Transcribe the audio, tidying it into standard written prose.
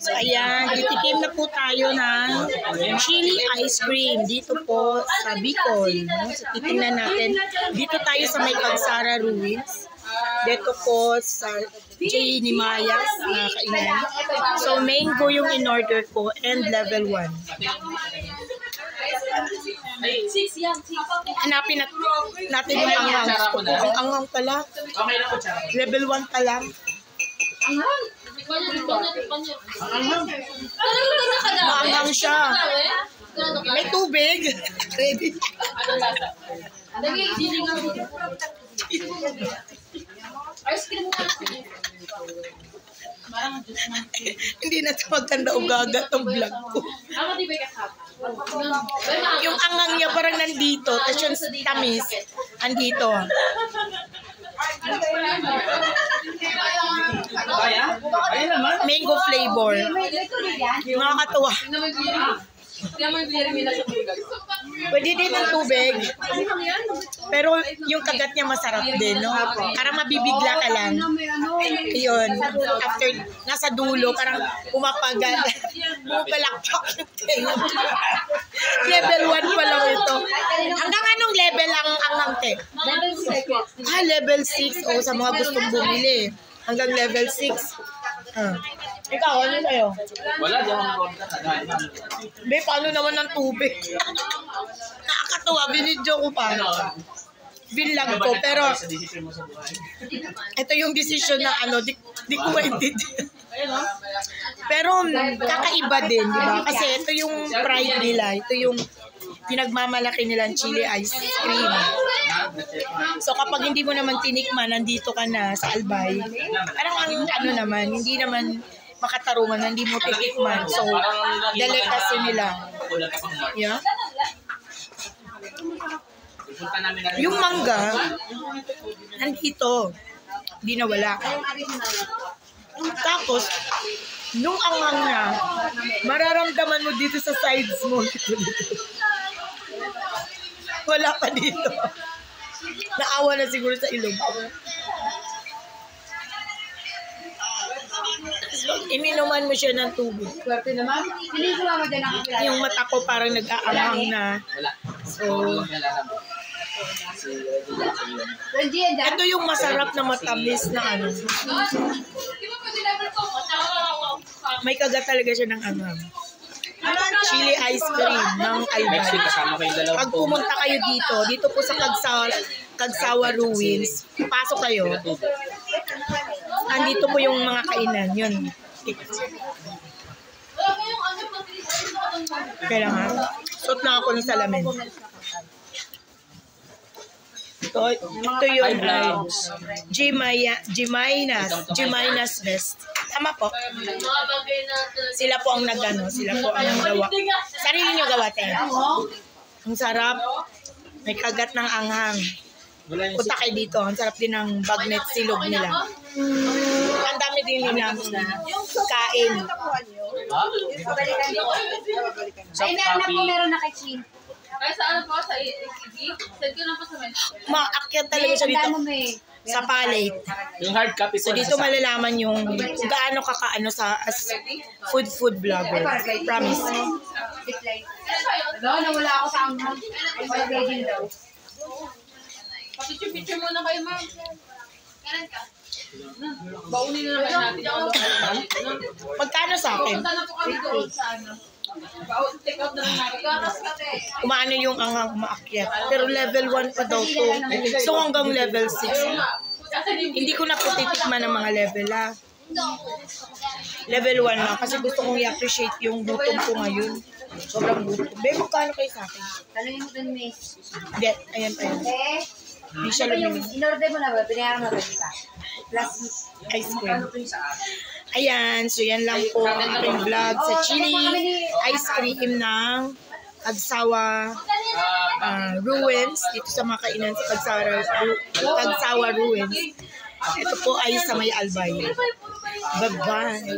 So ayan, titikim na po tayo ng chili ice cream dito po sa Bicol. No? So titingnan natin. Dito tayo sa may Kagsara Ruins. Dito po sa J. Nimayas na kainan. So mango yung in-order ko and level 1. Hanapin natin yung anghang. Ang anghang pala. Level 1 pa lang. Maanghang siya. May tubig. Ready? Ice cream na. Hindi na ito magkanda ugaga itong vlog ko. Yung anghang niya parang nandito. Tapos yung tamis, andito. Mango flavor. Nakakatuwa. Pwede din ng tubig. Pero yung kagat niya masarap din, no? Parang mabibigla ka lang. Ayun. After, nasa dulo, parang pumapagal. Pumapalakpak yung tenga. Level 1 pa lang ito. Hanggang anong level ang te? Level 6. O, sa mga gustong bumili. Hanggang level 6. Ikaw, ano sa'yo? Wala, di ako Be, paano naman ng tubig? Nakakatawa, binidyo ko pa. Binlag ko, pero ito yung decision na di ko maintindihan. Pero kakaiba din, di ba? Kasi ito yung pride nila, ito yung pinagmamalaki nilang chili ice cream. So kapag hindi mo naman tinikman, nandito ka na sa Albay, parang naman, hindi naman makatarungan, hindi mo titikman. So, delicacy nila. Yeah. Yung mangga, nandito. Hindi nawala. Tapos, nung anghang na, mararamdaman mo dito sa sides mo. Wala pa dito. Naawa na siguro sa ilong. Ininuman mo siya ng tubig. Swerte naman. Hindi ko naman din ako. Yung mata ko parang nag-aanghang na. So, ito yung masarap na matamis na May kagat talaga siya ng anghang. Chili ice cream ng Albay. Pag pumunta kayo dito po sa Kagsawa Ruins, pasok kayo. Andito po yung mga kainan. Yun. Kailangan. Suot lang ako ng salamin. Ito yung Jimaynas Best. Tama po. Sila po ang sila po ang gawa. Sarili nyo gawa, Ang sarap. May kagat ng anghang. Punta kayo dito. Ang sarap din ng bagnet silog nila. Ang dami din nilang kain. Ay, meron na kay Chin. Ay, sa ano po? Sa ECG? Send ko na po sa message. Maakyat talaga siya dito sa palate. Yung hard copy So dito malalaman yung kung gaano ka sa as food vlogger. Promise. Nawala ako sa anghang. Wala din daw. Picture muna kayo, ma'am. Kanan ka. Baunin na naman natin. Magkano sa akin? Punta na po kami doon sa ano. Take out na natin. Umano yung anghang umaakyat. Pero level 1 pa daw to. So hanggang level 6. Hindi ko na po titikman ng mga level Level 1 lang. Kasi gusto kong i-appreciate yung gutom ko ngayon. Sobrang gutom. Be, magkano kayo sa akin? Tanungin mo dun, miss. Hindi, ayan. Hindi siya lumilin. In-order mo na ba? Pinayaran mo ba? Plus ice cream. Ayan, so yan lang po ang aking vlog sa chili ice cream ng Kagsawa Ruins. Dito sa mga kainan sa Kagsawa Ruins. Ito po ay sa may Albay. Bye-bye.